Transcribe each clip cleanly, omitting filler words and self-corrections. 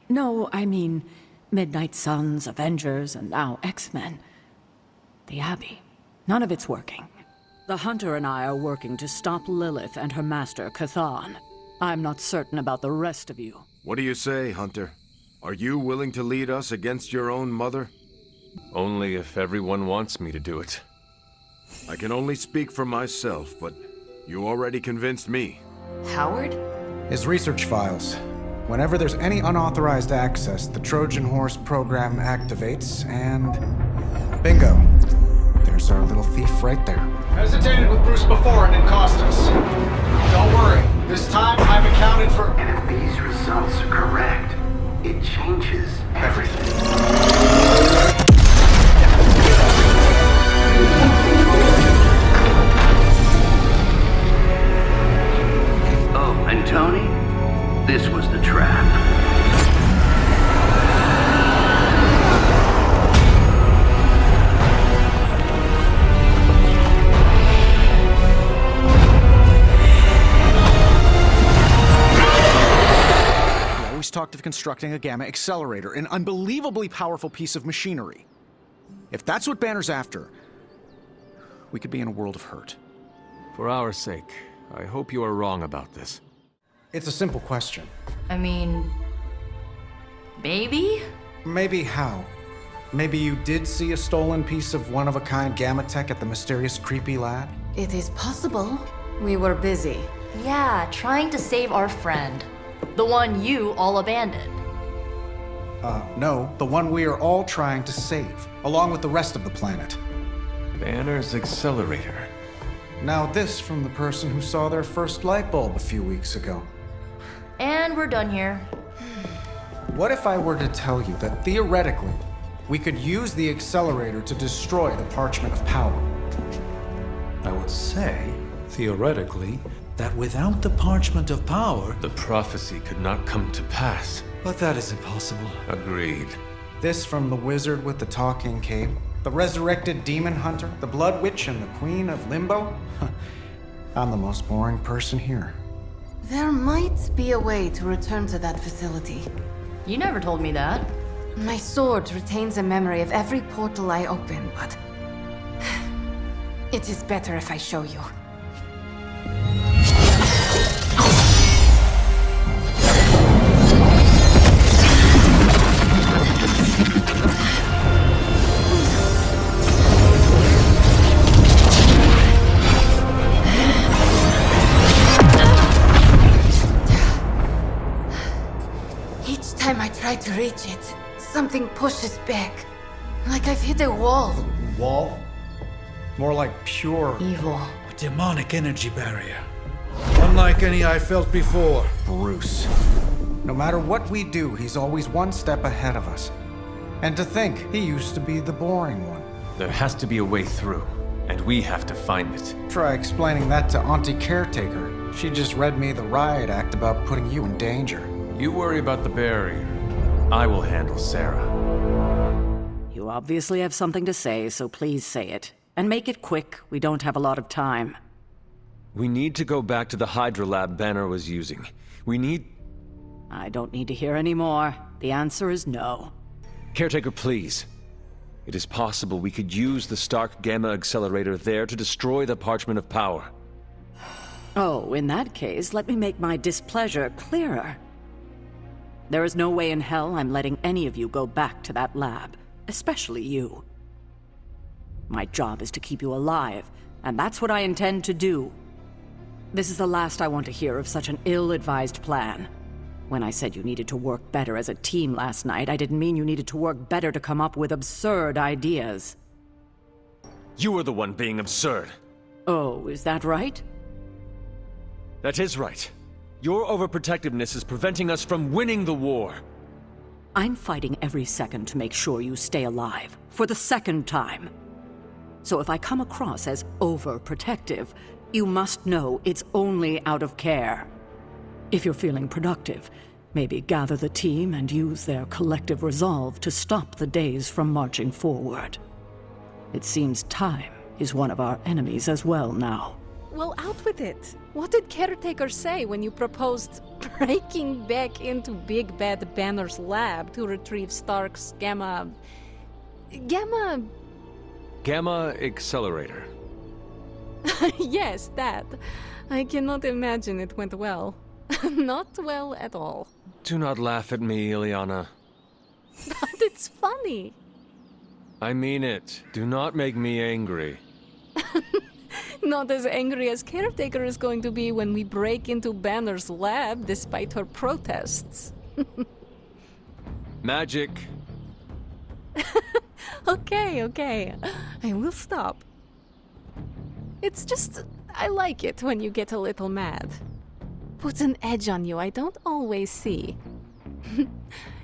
No, I mean Midnight Suns, Avengers, and now X-Men. The Abbey. None of it's working. The Hunter and I are working to stop Lilith and her master, Cathan. I'm not certain about the rest of you. What do you say, Hunter? Are you willing to lead us against your own mother? Only if everyone wants me to do it. I can only speak for myself, but you already convinced me. Howard? His research files. Whenever there's any unauthorized access, the Trojan Horse program activates, and... bingo. There's our little thief right there. Hesitated with Bruce before and it cost us. Don't worry. This time I've accounted for... And if these results are correct, it changes everything. Oh, and Tony? This was the trap. Talked of constructing a gamma accelerator, an unbelievably powerful piece of machinery. If that's what Banner's after, we could be in a world of hurt. For our sake, I hope you are wrong about this. It's a simple question. I mean... maybe? Maybe how? Maybe you did see a stolen piece of one-of-a-kind gamma tech at the mysterious creepy lab? It is possible. We were busy. Yeah, trying to save our friend. The one you all abandoned. No, the one we are all trying to save, along with the rest of the planet. Banner's accelerator. Now this from the person who saw their first light bulb a few weeks ago. And we're done here. What if I were to tell you that theoretically, we could use the accelerator to destroy the Parchment of Power? I would say, theoretically, that without the Parchment of Power... The prophecy could not come to pass. But that is impossible. Agreed. This from the wizard with the talking cape, the resurrected demon hunter, the blood witch, and the queen of limbo? I'm the most boring person here. There might be a way to return to that facility. You never told me that. My sword retains a memory of every portal I open, but... it is better if I show you. Each time I try to reach it, something pushes back. Like I've hit a wall. Wall? More like pure... evil. A demonic energy barrier. Unlike any I felt before. Bruce. No matter what we do, he's always one step ahead of us. And to think, he used to be the boring one. There has to be a way through, and we have to find it. Try explaining that to Auntie Caretaker. She just read me the riot act about putting you in danger. You worry about the barrier. I will handle Sarah. You obviously have something to say, so please say it. And make it quick. We don't have a lot of time. We need to go back to the Hydra lab Banner was using. We need... I don't need to hear any more. The answer is no. Caretaker, please. It is possible we could use the Stark Gamma Accelerator there to destroy the Parchment of Power. Oh, in that case, let me make my displeasure clearer. There is no way in hell I'm letting any of you go back to that lab, especially you. My job is to keep you alive, and that's what I intend to do. This is the last I want to hear of such an ill-advised plan. When I said you needed to work better as a team last night, I didn't mean you needed to work better to come up with absurd ideas. You are the one being absurd. Oh, is that right? That is right. Your overprotectiveness is preventing us from winning the war. I'm fighting every second to make sure you stay alive, for the second time. So if I come across as overprotective, you must know it's only out of care. If you're feeling productive, maybe gather the team and use their collective resolve to stop the days from marching forward. It seems time is one of our enemies as well now. Well, out with it. What did Caretaker say when you proposed breaking back into Big Bad Banner's lab to retrieve Stark's Gamma Accelerator. Yes, that. I cannot imagine it went well. Not well at all. Do not laugh at me, Ileana. But it's funny. I mean it. Do not make me angry. Not as angry as Caretaker is going to be when we break into Banner's lab despite her protests. Magic. Okay. I will stop. It's just, I like it when you get a little mad. Puts an edge on you I don't always see.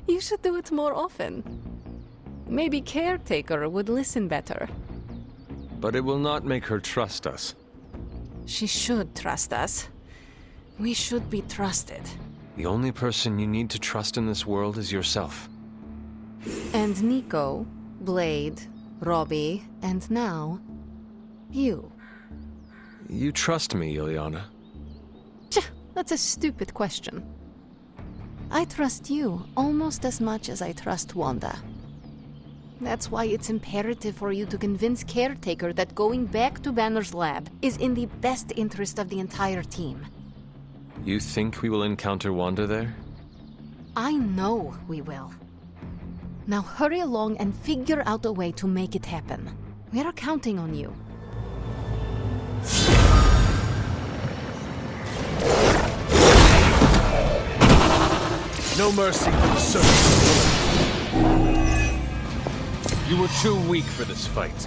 You should do it more often. Maybe Caretaker would listen better. But it will not make her trust us. She should trust us. We should be trusted. The only person you need to trust in this world is yourself. And Nico, Blade, Robbie, and now, you. You trust me, Ileana. That's a stupid question. I trust you almost as much as I trust Wanda. That's why it's imperative for you to convince Caretaker that going back to Banner's lab is in the best interest of the entire team. You think we will encounter Wanda there? I know we will. Now hurry along and figure out a way to make it happen. We are counting on you. No mercy for the servants. You were too weak for this fight.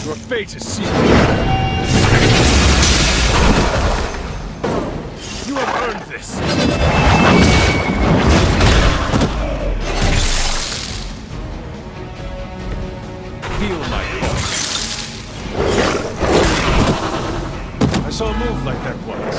Your fate is sealed. You have earned this. Feel my force. I saw a move like that once.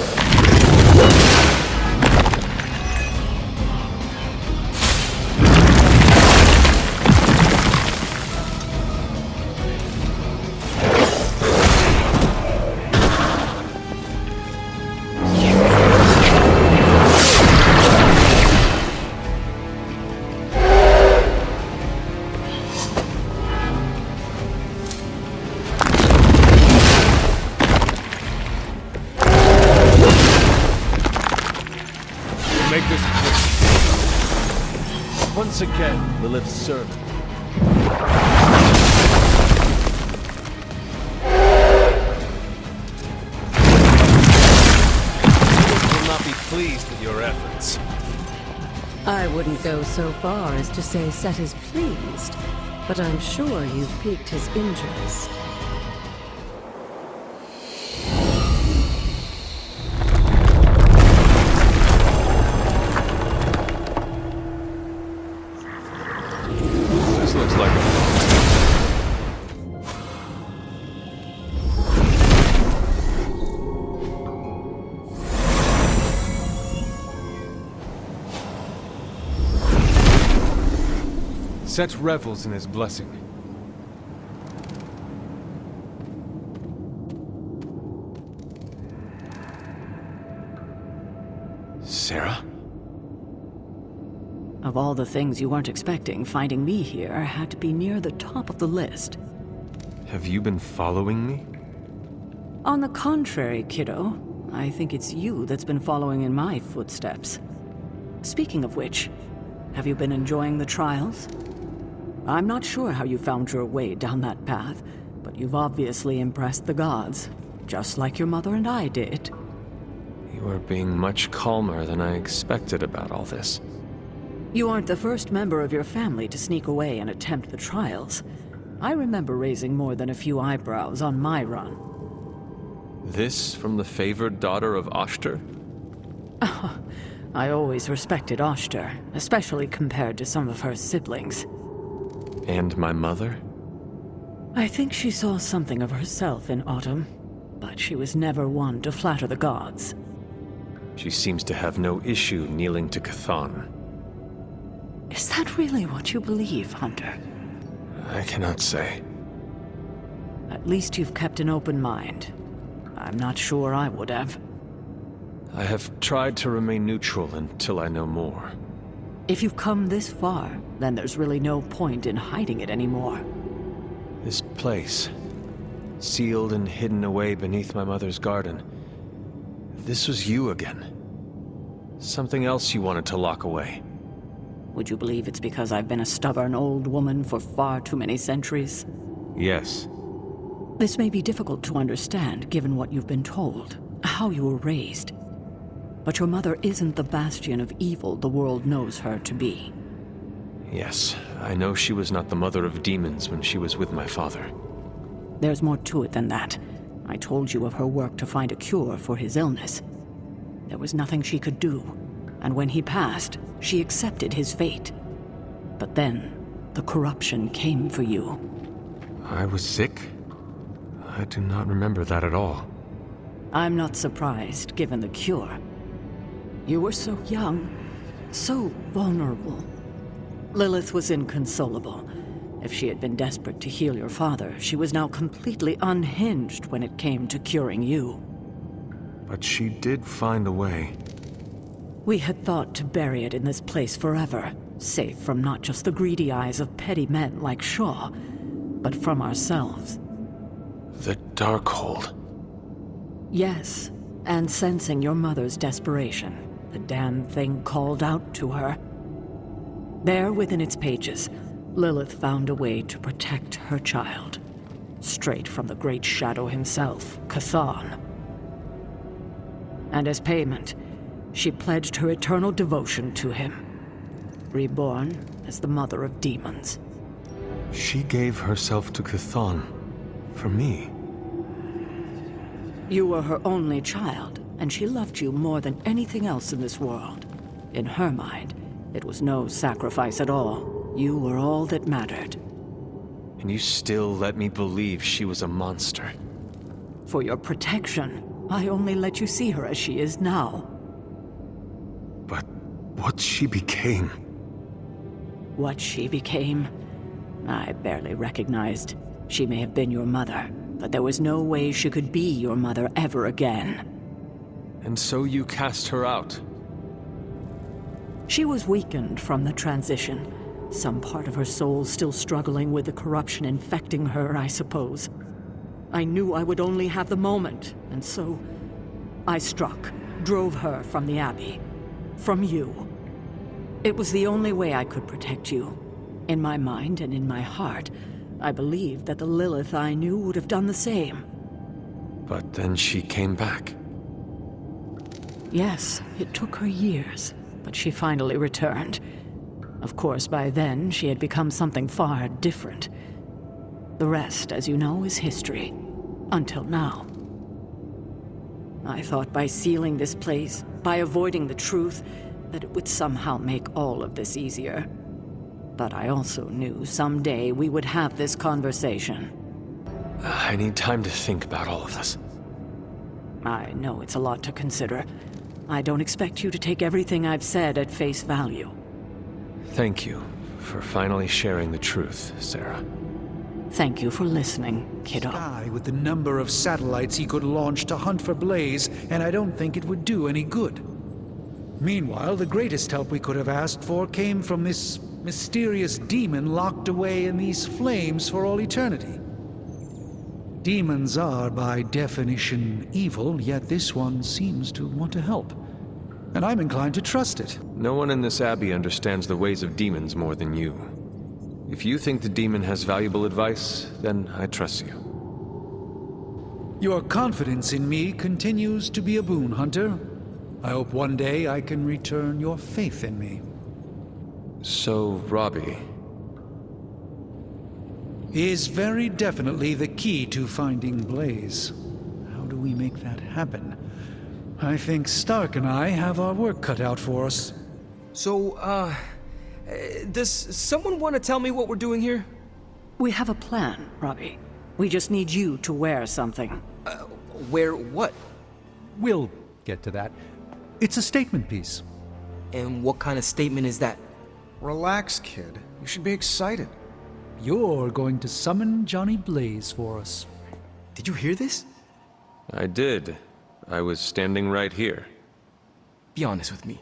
Once again, Lilith's servant. Lilith will not be pleased with your efforts. I wouldn't go so far as to say Set is pleased, but I'm sure you've piqued his interest. This looks like a... Set revels in his blessing. Sarah? Of all the things you weren't expecting, finding me here had to be near the top of the list. Have you been following me? On the contrary, kiddo, I think it's you that's been following in my footsteps. Speaking of which, have you been enjoying the trials? I'm not sure how you found your way down that path, but you've obviously impressed the gods, just like your mother and I did. You are being much calmer than I expected about all this. You aren't the first member of your family to sneak away and attempt the trials. I remember raising more than a few eyebrows on my run. This from the favored daughter of Oshter? I always respected Oshter, especially compared to some of her siblings. And my mother? I think she saw something of herself in Autumn, but she was never one to flatter the gods. She seems to have no issue kneeling to Chthon. Is that really what you believe, Hunter? I cannot say. At least you've kept an open mind. I'm not sure I would have. I have tried to remain neutral until I know more. If you've come this far, then there's really no point in hiding it anymore. This place, sealed and hidden away beneath my mother's garden. This was you again. Something else you wanted to lock away. Would you believe it's because I've been a stubborn old woman for far too many centuries? Yes. This may be difficult to understand given what you've been told, how you were raised. But your mother isn't the bastion of evil the world knows her to be. Yes, I know she was not the mother of demons when she was with my father. There's more to it than that. I told you of her work to find a cure for his illness. There was nothing she could do, and when he passed, she accepted his fate. But then, the corruption came for you. I was sick? I do not remember that at all. I'm not surprised, given the cure. You were so young, so vulnerable. Lilith was inconsolable. If she had been desperate to heal your father, she was now completely unhinged when it came to curing you. But she did find a way. We had thought to bury it in this place forever, safe from not just the greedy eyes of petty men like Shaw, but from ourselves. The Darkhold. Yes, and sensing your mother's desperation, the damn thing called out to her. There within its pages, Lilith found a way to protect her child. Straight from the Great Shadow himself, Chthon. And as payment, she pledged her eternal devotion to him. Reborn as the mother of demons. She gave herself to Chthon. For me. You were her only child, and she loved you more than anything else in this world. In her mind, it was no sacrifice at all. You were all that mattered. And you still let me believe she was a monster. For your protection, I only let you see her as she is now. But what she became... What she became? I barely recognized. She may have been your mother, but there was no way she could be your mother ever again. And so you cast her out? She was weakened from the transition. Some part of her soul still struggling with the corruption infecting her, I suppose. I knew I would only have the moment, and so I struck, drove her from the Abbey. From you. It was the only way I could protect you. In my mind and in my heart, I believed that the Lilith I knew would have done the same. But then she came back. Yes, it took her years, but she finally returned. Of course, by then, she had become something far different. The rest, as you know, is history. Until now. I thought by sealing this place, by avoiding the truth, that it would somehow make all of this easier. But I also knew someday we would have this conversation. I need time to think about all of this. I know it's a lot to consider. I don't expect you to take everything I've said at face value. Thank you for finally sharing the truth, Sarah. Thank you for listening, kiddo. Sky with the number of satellites he could launch to hunt for Blaze, and I don't think it would do any good. Meanwhile, the greatest help we could have asked for came from this mysterious demon locked away in these flames for all eternity. Demons are, by definition, evil, yet this one seems to want to help. And I'm inclined to trust it. No one in this abbey understands the ways of demons more than you. If you think the demon has valuable advice, then I trust you. Your confidence in me continues to be a boon, Hunter. I hope one day I can return your faith in me. So, Robbie... is very definitely the key to finding Blaze. How do we make that happen? I think Stark and I have our work cut out for us. So, does someone want to tell me what we're doing here? We have a plan, Robbie. We just need you to wear something. Wear what? We'll get to that. It's a statement piece. And what kind of statement is that? Relax, kid. You should be excited. You're going to summon Johnny Blaze for us. Did you hear this? I did. I was standing right here. Be honest with me.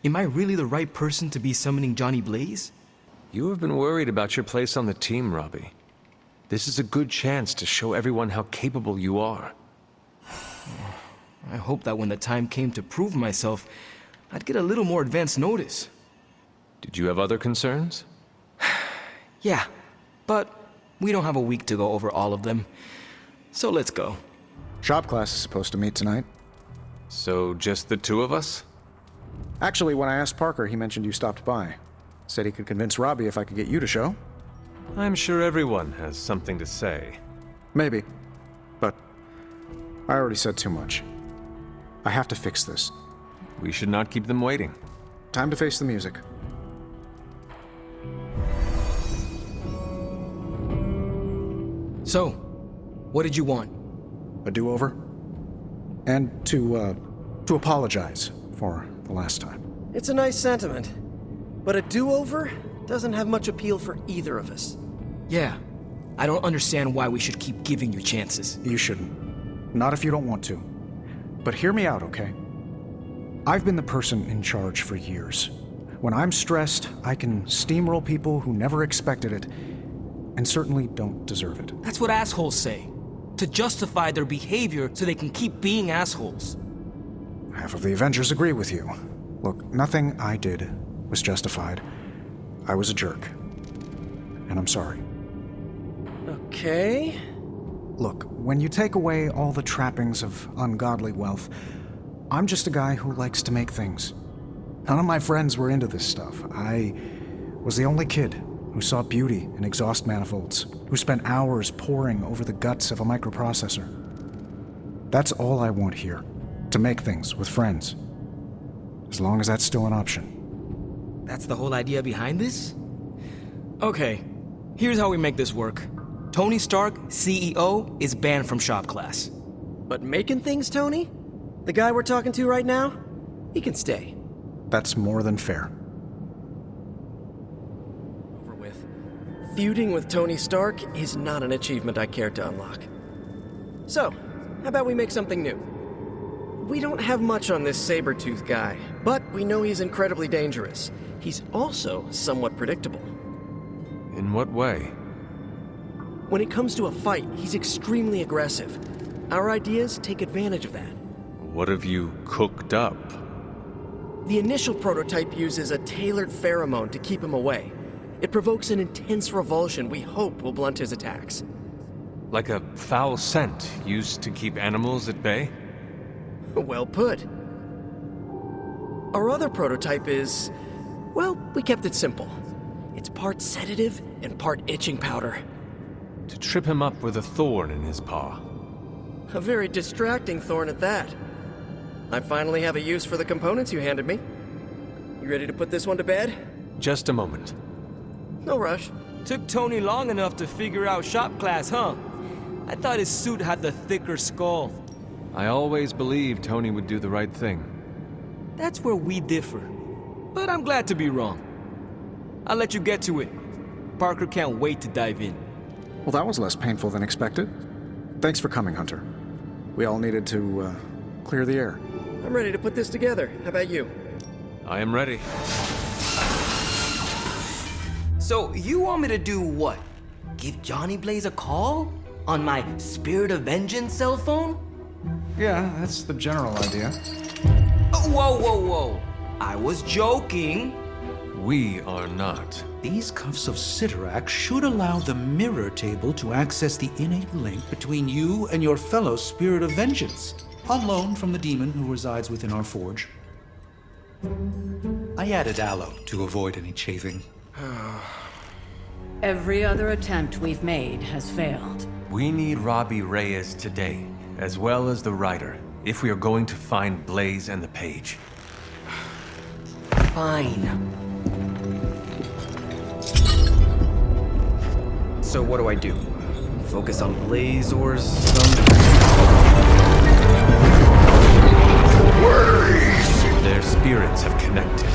Am I really the right person to be summoning Johnny Blaze? You have been worried about your place on the team, Robbie. This is a good chance to show everyone how capable you are. I hope that when the time came to prove myself, I'd get a little more advance notice. Did you have other concerns? Yeah, but we don't have a week to go over all of them. So let's go. Shop class is supposed to meet tonight. So just the two of us? Actually, when I asked Parker, he mentioned you stopped by. Said he could convince Robbie if I could get you to show. I'm sure everyone has something to say. Maybe. But I already said too much. I have to fix this. We should not keep them waiting. Time to face the music. So, what did you want? A do-over? And to apologize for the last time. It's a nice sentiment. But a do-over doesn't have much appeal for either of us. Yeah, I don't understand why we should keep giving you chances. You shouldn't. Not if you don't want to. But hear me out, okay? I've been the person in charge for years. When I'm stressed, I can steamroll people who never expected it, and certainly don't deserve it. That's what assholes say. To justify their behavior so they can keep being assholes. Half of the Avengers agree with you. Look, nothing I did was justified. I was a jerk. And I'm sorry. Okay. Look, when you take away all the trappings of ungodly wealth, I'm just a guy who likes to make things. None of my friends were into this stuff. I was the only kid who saw beauty in exhaust manifolds, who spent hours poring over the guts of a microprocessor. That's all I want here, to make things with friends. As long as that's still an option. That's the whole idea behind this? Okay, here's how we make this work. Tony Stark, CEO, is banned from shop class. But making things, Tony? The guy we're talking to right now? He can stay. That's more than fair. Over with. Feuding with Tony Stark is not an achievement I care to unlock. So, how about we make something new? We don't have much on this saber-tooth guy, but we know he's incredibly dangerous. He's also somewhat predictable. In what way? When it comes to a fight, he's extremely aggressive. Our ideas take advantage of that. What have you cooked up? The initial prototype uses a tailored pheromone to keep him away. It provokes an intense revulsion we hope will blunt his attacks. Like a foul scent used to keep animals at bay? Well put. Our other prototype is... well, we kept it simple. It's part sedative and part itching powder. To trip him up with a thorn in his paw. A very distracting thorn at that. I finally have a use for the components you handed me. You ready to put this one to bed? Just a moment. No rush. Took Tony long enough to figure out shop class, huh? I thought his suit had the thicker skull. I always believed Tony would do the right thing. That's where we differ. But I'm glad to be wrong. I'll let you get to it. Parker can't wait to dive in. Well, that was less painful than expected. Thanks for coming, Hunter. We all needed to, clear the air. I'm ready to put this together. How about you? I am ready. So, you want me to do what? Give Johnny Blaze a call? On my Spirit of Vengeance cell phone? Yeah, that's the general idea. Whoa, whoa, whoa. I was joking. We are not. These cuffs of Cyttorak should allow the mirror table to access the innate link between you and your fellow Spirit of Vengeance, on loan from the demon who resides within our forge. I added aloe to avoid any chafing. Every other attempt we've made has failed. We need Robbie Reyes today, as well as the writer, if we are going to find Blaze and the page. Fine. So what do I do? Focus on Blaze or something? Their spirits have connected.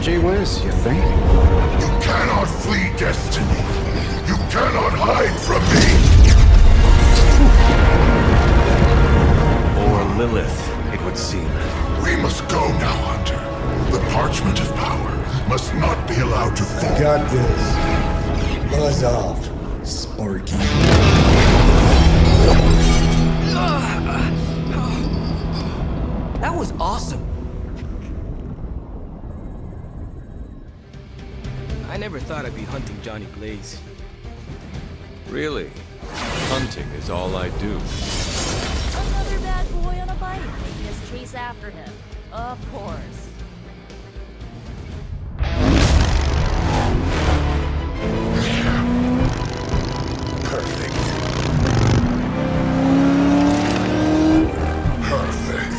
Gee whiz, you think? You cannot flee destiny. You it would seem. We must go now, Hunter. The parchment of power must not be allowed to fall. I got this. Buzz off, Sparky. That was awesome. I never thought I'd be hunting Johnny Blaze. Really? Hunting is all I do. Another bad boy on a bike. Making us chase after him. Of course. Perfect. Perfect.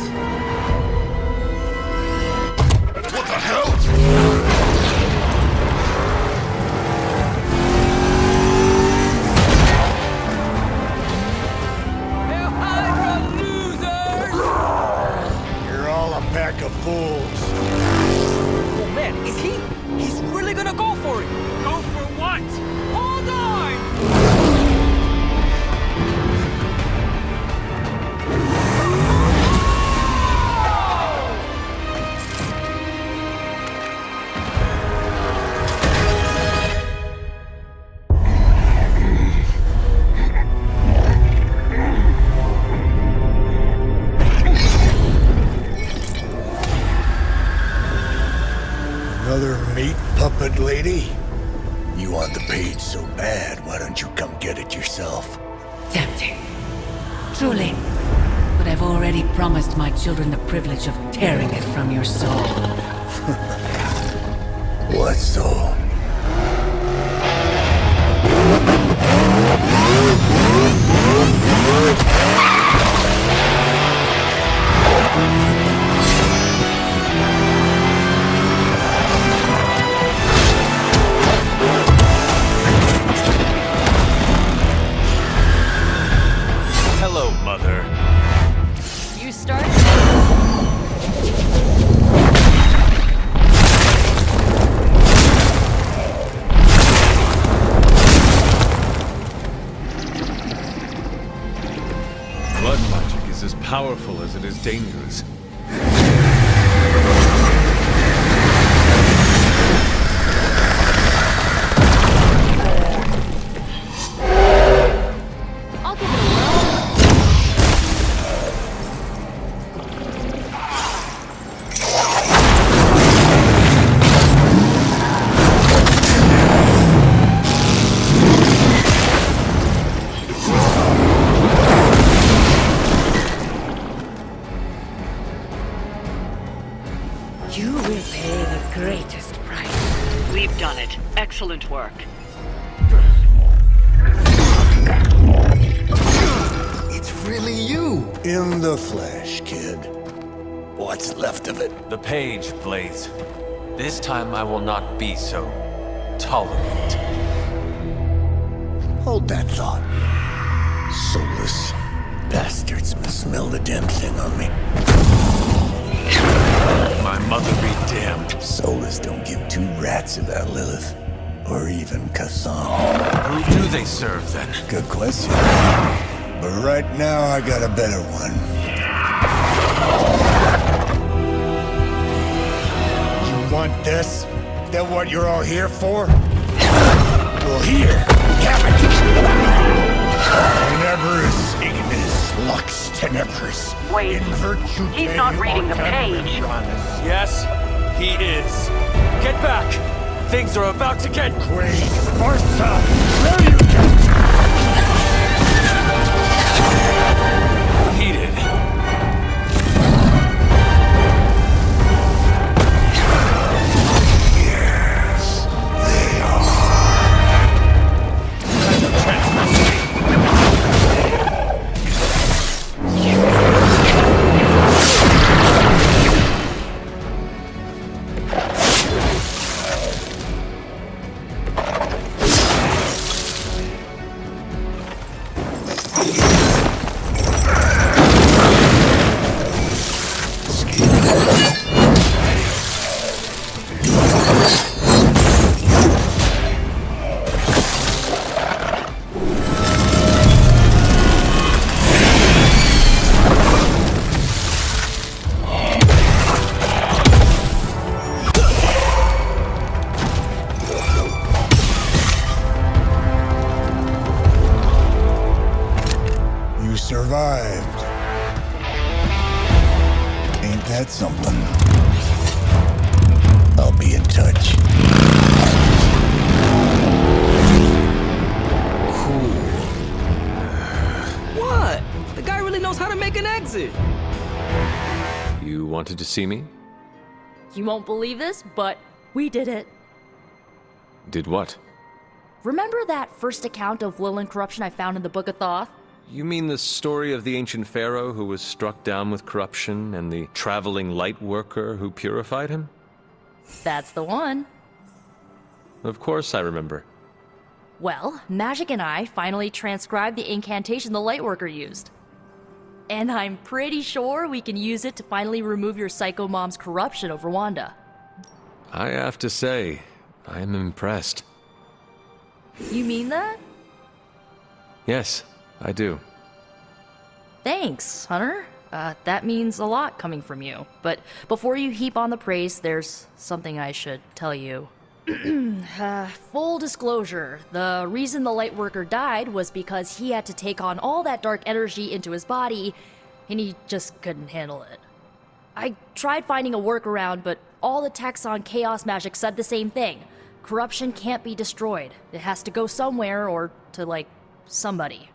What the hell? You're all a pack of fools. Oh man, is he? He's really gonna go for it! Go for what? Hold on! Another meat puppet lady? You want the page so bad, why don't you come get it yourself? Tempting. Truly. But I've already promised my children the privilege of tearing it from your soul. What soul? Hello, Mother. You start? Blood magic is as powerful as it is dangerous. I'll give it a whirl. You will pay the greatest price. We've done it. Excellent work. It's really you! In the flesh, kid. What's left of it? The page, Blaze. This time I will not be so tolerant. Hold that thought. Soulless bastards must smell the damn thing on me. My mother be damned. Soulless don't give two rats about Lilith. Or even Kassan. Who do they serve, then? Good question. But right now, I got a better one. You want this? Is that what you're all here for? Well, here, have it! Tenebris ignis lux tenebris. Wait, In virtue he's not reading the page. Yes, he is. Get back! Things are about to get Great Sparta! Where you get? heated. Yes, they are. had something. I'll be in touch. What? The guy really knows how to make an exit. You wanted to see me? You won't believe this, but we did it. Did what? Remember that first account of Lilith corruption I found in the Book of Thoth? You mean the story of the ancient pharaoh who was struck down with corruption and the traveling light worker who purified him? That's the one. Of course I remember. Well, Magic and I finally transcribed the incantation the Lightworker used. And I'm pretty sure we can use it to finally remove your psycho mom's corruption over Wanda. I have to say, I am impressed. You mean that? Yes, I do. Thanks, Hunter. That means a lot coming from you. But before you heap on the praise, there's something I should tell you. Full disclosure, the reason the Lightworker died was because he had to take on all that dark energy into his body, and he just couldn't handle it. I tried finding a workaround, but all the texts on Chaos Magic said the same thing. Corruption can't be destroyed. It has to go somewhere or to, like, somebody.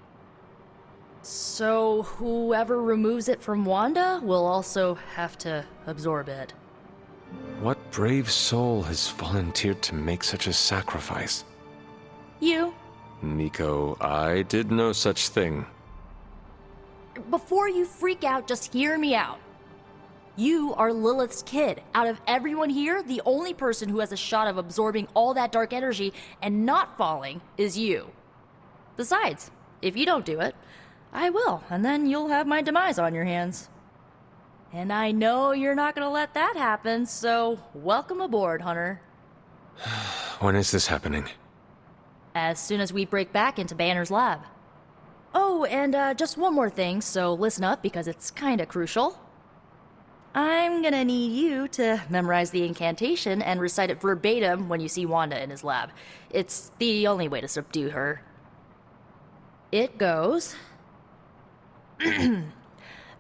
So whoever removes it from Wanda will also have to absorb it. What brave soul has volunteered to make such a sacrifice? You. Nico, I did no such thing. Before you freak out, just hear me out. You are Lilith's kid. Out of everyone here, the only person who has a shot of absorbing all that dark energy and not falling is you. Besides, if you don't do it, I will, and then you'll have my demise on your hands. And I know you're not gonna let that happen, so welcome aboard, Hunter. When is this happening? As soon as we break back into Banner's lab. Oh, and just one more thing, so listen up because it's kinda crucial. I'm gonna need you to memorize the incantation and recite it verbatim when you see Wanda in his lab. It's the only way to subdue her. It goes...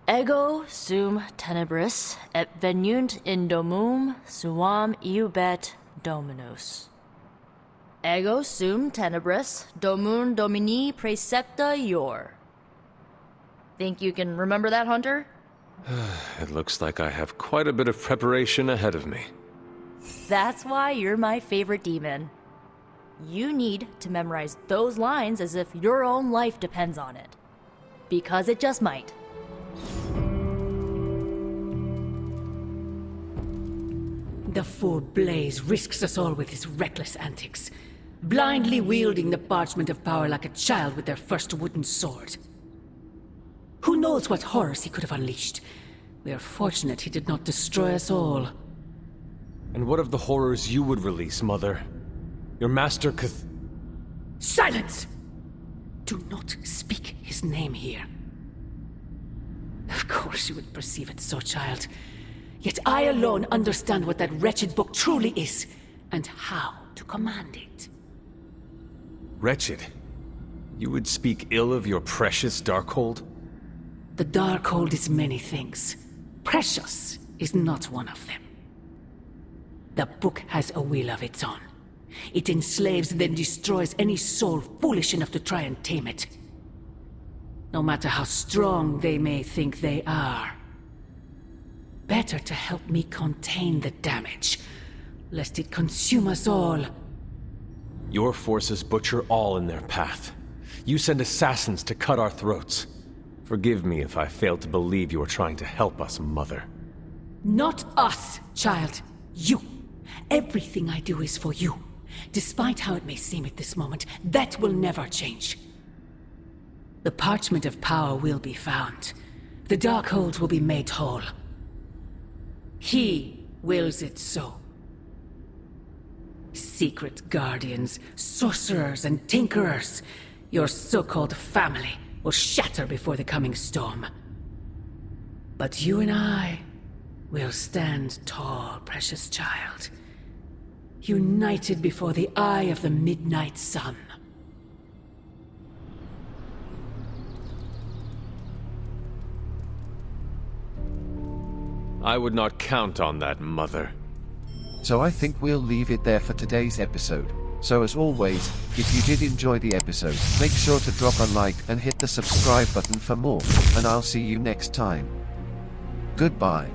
Ego sum tenebris et venunt in domum suam iubet dominus. Ego sum tenebris domum domini praecepta ior. Think you can remember that, Hunter? It looks like I have quite a bit of preparation ahead of me. That's why you're my favorite demon. You need to memorize those lines as if your own life depends on it. Because it just might. The fool Blaze risks us all with his reckless antics, blindly wielding the parchment of power like a child with their first wooden sword. Who knows what horrors he could have unleashed? We are fortunate he did not destroy us all. And what of the horrors you would release, Mother? Your master Silence! Do not speak his name here. Of course you would perceive it so, child. Yet I alone understand what that wretched book truly is, and how to command it. Wretched? You would speak ill of your precious Darkhold? The Darkhold is many things. Precious is not one of them. The book has a will of its own. It enslaves, then destroys any soul foolish enough to try and tame it. No matter how strong they may think they are. Better to help me contain the damage, lest it consume us all. Your forces butcher all in their path. You send assassins to cut our throats. Forgive me if I fail to believe you are trying to help us, Mother. Not us, child. You. Everything I do is for you. Despite how it may seem at this moment, that will never change. The parchment of power will be found. The Darkhold will be made whole. He wills it so. Secret guardians, sorcerers, and tinkerers, your so-called family, will shatter before the coming storm. But you and I will stand tall, precious child. United before the eye of the midnight sun. I would not count on that, Mother. So I think we'll leave it there for today's episode. So as always, if you did enjoy the episode, make sure to drop a like and hit the subscribe button for more, and I'll see you next time. Goodbye.